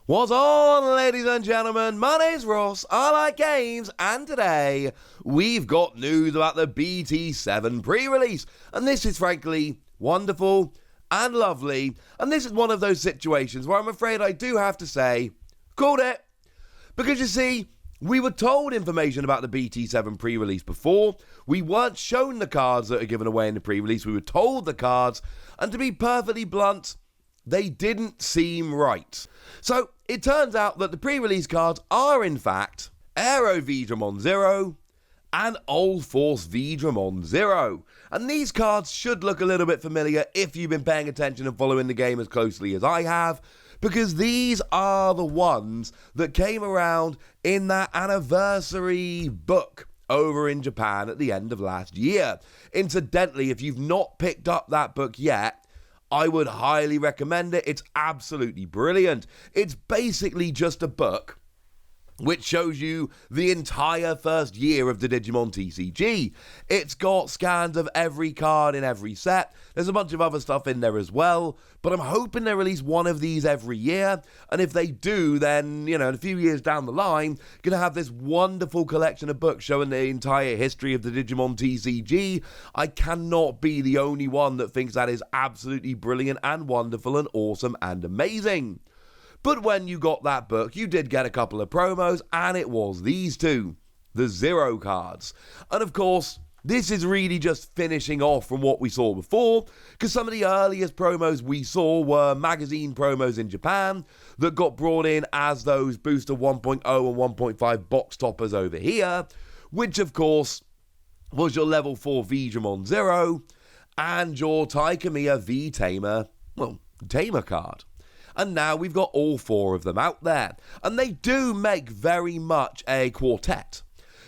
What's on, ladies and gentlemen? My name's Ross, I like games, and today we've got news about the BT7 pre-release, and this is frankly wonderful and lovely, and this is one of those situations where I'm afraid I do have to say, called it, because you see, we were told information about the BT7 pre-release before, we weren't shown the cards that are given away in the pre-release, we were told the cards, and to be perfectly blunt, they didn't seem right. So, it turns out that the pre-release cards are in fact Aero Vegemon 0 and Old Force Vegemon 0. And these cards should look a little bit familiar if you've been paying attention and following the game as closely as I have, because these are the ones that came around in that anniversary book over in Japan at the end of last year. Incidentally, if you've not picked up that book yet, I would highly recommend it. It's absolutely brilliant. It's basically just a book which shows you the entire first year of the Digimon TCG. It's got scans of every card in every set. There's a bunch of other stuff in there as well, but I'm hoping they release one of these every year, and if they do, then, in a few years down the line, gonna have this wonderful collection of books showing the entire history of the Digimon TCG. I cannot be the only one that thinks that is absolutely brilliant and wonderful and awesome and amazing. But when you got that book, you did get a couple of promos, and it was these two, the Zero cards. And of course, this is really just finishing off from what we saw before, because some of the earliest promos we saw were magazine promos in Japan that got brought in as those Booster 1.0 and 1.5 box toppers over here, which of course was your Level 4 Vegemon 0 and your Taikamiya V Tamer, Tamer card. And now we've got all four of them out there. And they do make very much a quartet.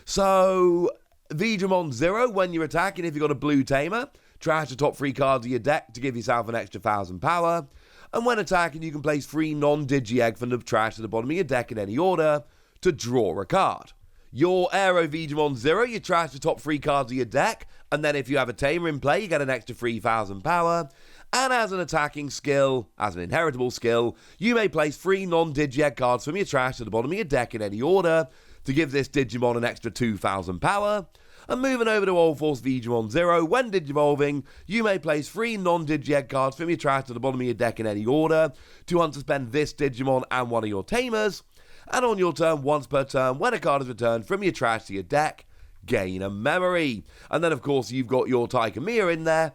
So, Vegemon 0, when you're attacking, if you've got a blue Tamer, trash the top 3 cards of your deck to give yourself an extra 1,000 power. And when attacking, you can place 3 non-Digi Egg from the trash at the bottom of your deck in any order to draw a card. Your Aero Vegemon 0, you trash the top 3 cards of your deck, and then if you have a Tamer in play, you get an extra 3,000 power. And as an attacking skill, as an inheritable skill, you may place 3 non-Digi Egg cards from your trash to the bottom of your deck in any order to give this Digimon an extra 2,000 power. And moving over to Old Force Vegemon 0, when Digivolving, you may place 3 non-Digi Egg cards from your trash to the bottom of your deck in any order to unsuspend this Digimon and one of your Tamers. And on your turn, once per turn, when a card is returned from your trash to your deck, gain a memory. And then, of course, you've got your Taikamiya in there,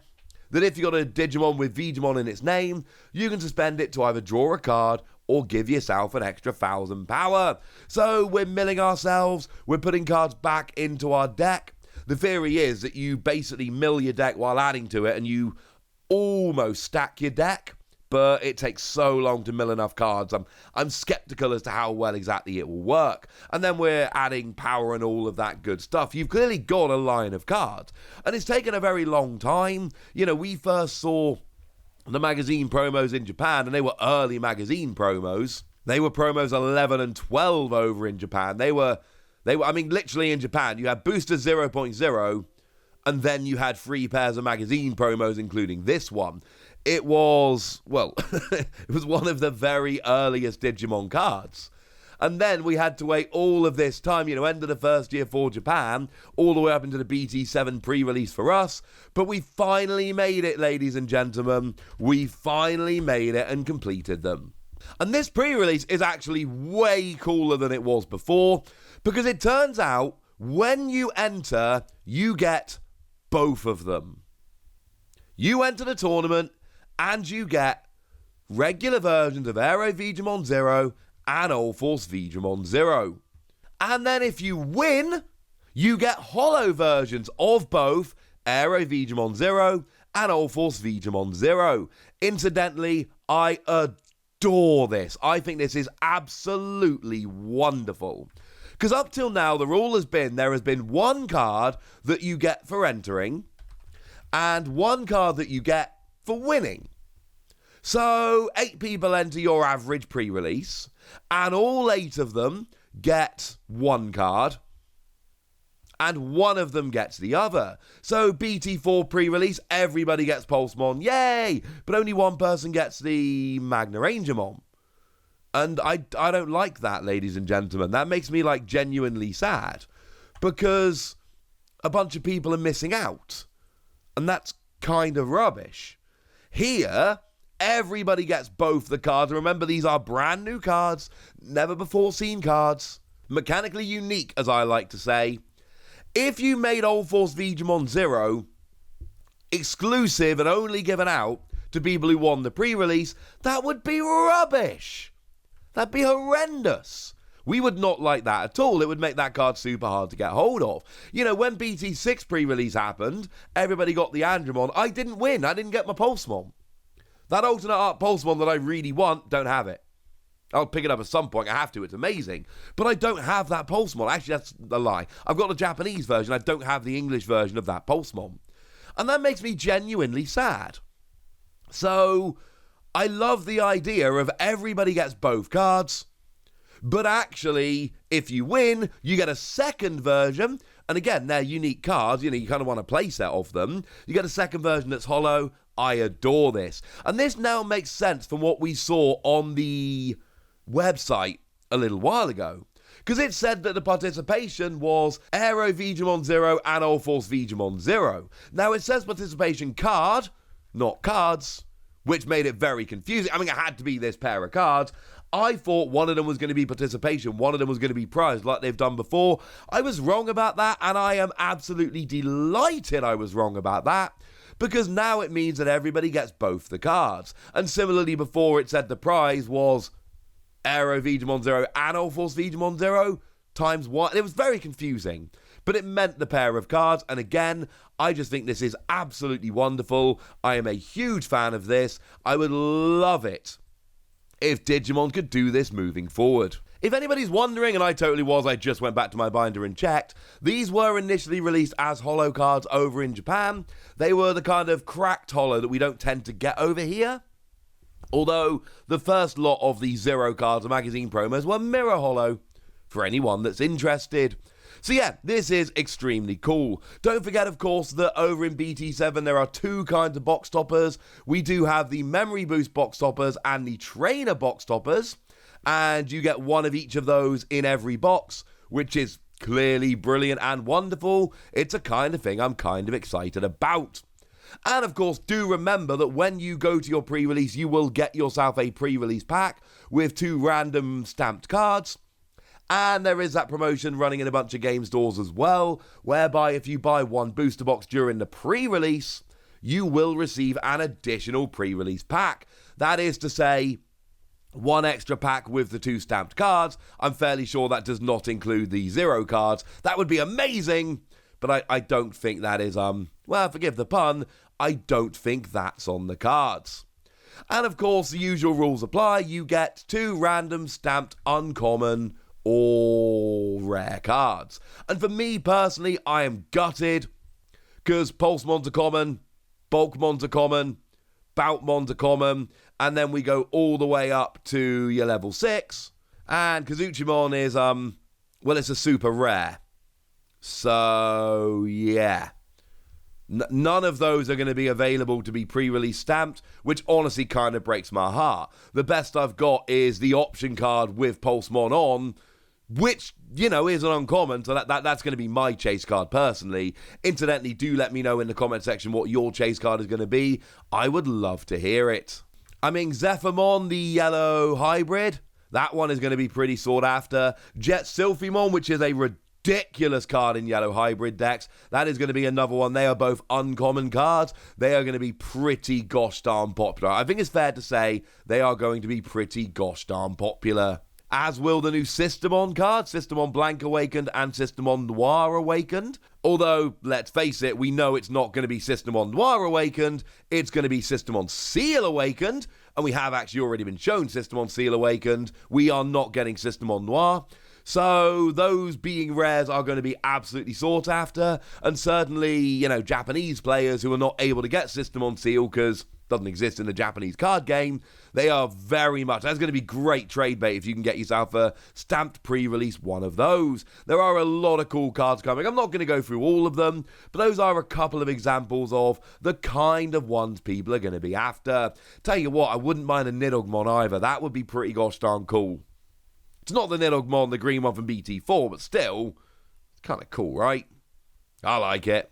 that if you've got a Digimon with Vegemon in its name, you can suspend it to either draw a card or give yourself an extra 1,000 power. So we're milling ourselves, we're putting cards back into our deck. The theory is that you basically mill your deck while adding to it, and you almost stack your deck, but it takes so long to mill enough cards. I'm skeptical as to how well exactly it will work. And then we're adding power and all of that good stuff. You've clearly got a line of cards. And it's taken a very long time. We first saw the magazine promos in Japan, and they were early magazine promos. They were promos 11 and 12 over in Japan. They were, literally in Japan, you had Booster 0.0, and then you had 3 pairs of magazine promos, including this one. It was, it was one of the very earliest Digimon cards. And then we had to wait all of this time, end of the first year for Japan, all the way up into the BT7 pre-release for us. But we finally made it, ladies and gentlemen. We finally made it and completed them. And this pre-release is actually way cooler than it was before, because it turns out when you enter, you get both of them. You enter the tournament, and you get regular versions of Aero Vegemon 0 and Old Force Vegemon 0. And then if you win, you get holo versions of both Aero Vegemon 0 and Old Force Vegemon 0. Incidentally, I adore this. I think this is absolutely wonderful. Because up till now, the rule has been there has been one card that you get for entering and one card that you get for winning. So 8 people enter your average pre-release, and all 8 of them get one card, and one of them gets the other. So BT4 pre-release, everybody gets Pulsemon, yay! But only one person gets the Magna Rangermon. And I don't like that, ladies and gentlemen. That makes me, like, genuinely sad. Because a bunch of people are missing out. And that's kind of rubbish. Here, everybody gets both the cards. Remember, these are brand new cards. Never before seen cards. Mechanically unique, as I like to say. If you made Old Force Vegemon 0 exclusive and only given out to people who won the pre-release, that would be rubbish. That'd be horrendous. We would not like that at all. It would make that card super hard to get hold of. You know, when BT6 pre-release happened, everybody got the Andromon. I didn't win. I didn't get my Pulsemon. That alternate art Pulsemon that I really want, don't have it. I'll pick it up at some point. I have to. It's amazing. But I don't have that Pulsemon. Actually, that's a lie. I've got the Japanese version. I don't have the English version of that Pulsemon. And that makes me genuinely sad. So, I love the idea of everybody gets both cards. But actually, if you win, you get a second version. And again, they're unique cards. You know, you kind of want a playset of them. You get a second version that's hollow. I adore this. And this now makes sense from what we saw on the website a little while ago. Because it said that the participation was Aero Vegemon 0 and Old Force Vegemon 0. Now, it says participation card, not cards, which made it very confusing. I mean, it had to be this pair of cards. I thought one of them was going to be participation, one of them was going to be prize, like they've done before. I was wrong about that, and I am absolutely delighted I was wrong about that, because now it means that everybody gets both the cards. And similarly, before it said the prize was Aero Vegemon 0 and Old Force Vegemon 0 times 1. It was very confusing, but it meant the pair of cards. And again, I just think this is absolutely wonderful. I am a huge fan of this. I would love it if Digimon could do this moving forward. If anybody's wondering, and I totally was, I just went back to my binder and checked, these were initially released as holo cards over in Japan. They were the kind of cracked holo that we don't tend to get over here. Although the first lot of the Zero cards and magazine promos were mirror holo, for anyone that's interested. So yeah, this is extremely cool. Don't forget, of course, that over in BT7 there are two kinds of box toppers. We do have the Memory Boost box toppers and the Trainer box toppers, and you get one of each of those in every box, which is clearly brilliant and wonderful. It's a kind of thing I'm kind of excited about. And of course, do remember that when you go to your pre-release, you will get yourself a pre-release pack with 2 random stamped cards. And there is that promotion running in a bunch of game stores as well, whereby if you buy 1 booster box during the pre-release, you will receive an additional pre-release pack. That is to say, 1 extra pack with the 2 stamped cards. I'm fairly sure that does not include the Zero cards. That would be amazing, but I don't think that is, well, forgive the pun, I don't think that's on the cards. And of course, the usual rules apply. You get 2 random stamped uncommon or rare cards. And for me personally, I am gutted, because Pulsemon's a common, Bulkmon's a common, Boutmon's a common, and then we go all the way up to your level 6, and Kazuchimon is, well, it's a super rare. So, yeah. None of those are going to be available to be pre-release stamped, which honestly kind of breaks my heart. The best I've got is the option card with Pulsemon on, which, you know, is an uncommon, so that's going to be my chase card personally. Incidentally, do let me know in the comment section what your chase card is going to be. I would love to hear it. I mean, Zephyrmon, the yellow hybrid, that one is going to be pretty sought after. Jet Sylphimon, which is a ridiculous card in yellow hybrid decks, that is going to be another one. They are both uncommon cards. They are going to be pretty gosh darn popular. I think it's fair to say they are going to be pretty gosh darn popular. As will the new Systemon card, Systemon Blank Awakened and Systemon Noir Awakened. Although, let's face it, we know it's not going to be Systemon Noir Awakened, it's going to be Systemon Seal Awakened, and we have actually already been shown Systemon Seal Awakened. We are not getting Systemon Noir. So those being rares are going to be absolutely sought after, and certainly, you know, Japanese players who are not able to get Systemon Seal because doesn't exist in the Japanese card game. They are very much, that's going to be great trade bait if you can get yourself a stamped pre-release one of those. There are a lot of cool cards coming. I'm not going to go through all of them, but those are a couple of examples of the kind of ones people are going to be after. Tell you what, I wouldn't mind a Nidogmon either. That would be pretty gosh darn cool. It's not the Nidogmon, the green one from BT4, but still, it's kind of cool, right? I like it.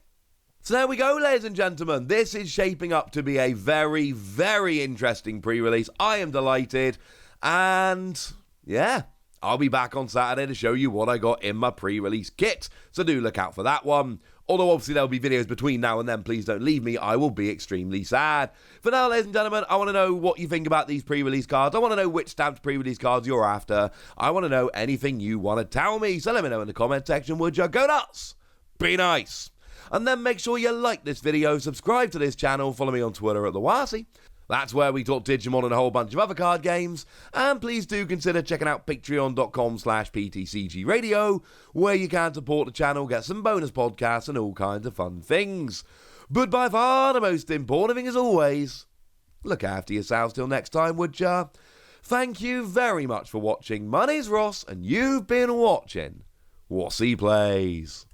So there we go, ladies and gentlemen. This is shaping up to be a very, very interesting pre-release. I am delighted. And yeah, I'll be back on Saturday to show you what I got in my pre-release kit. So do look out for that one. Although obviously there'll be videos between now and then. Please don't leave me. I will be extremely sad. For now, ladies and gentlemen, I want to know what you think about these pre-release cards. I want to know which stamped pre-release cards you're after. I want to know anything you want to tell me. So let me know in the comment section, would you? Go nuts. Be nice. And then make sure you like this video, subscribe to this channel, follow me on Twitter at TheWasi. That's where we talk Digimon and a whole bunch of other card games. And please do consider checking out patreon.com/PTCG Radio, where you can support the channel, get some bonus podcasts and all kinds of fun things. But by far the most important thing as always, look after yourselves till next time, would ya? Thank you very much for watching. My name's Ross, and you've been watching Wasi Plays.